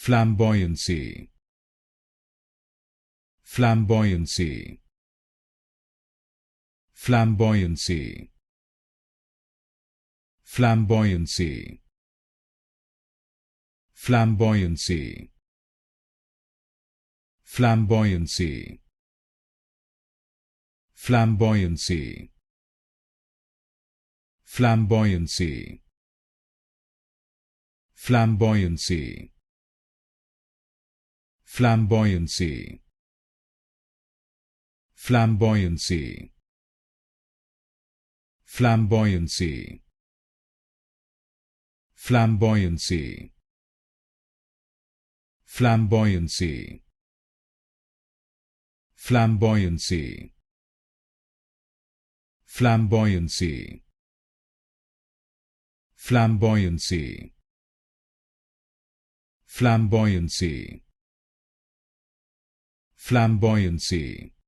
Flamboyancy. Flamboyancy. Flamboyancy. Flamboyancy. Flamboyancy. Flamboyancy. Flamboyancy. Flamboyancy. Flamboyancy. Flamboyancy. Flamboyancy. Flamboyancy. Flamboyancy. Flamboyancy. Flamboyancy. Flamboyancy. Flamboyancy. Flamboyancy. Flamboyancy.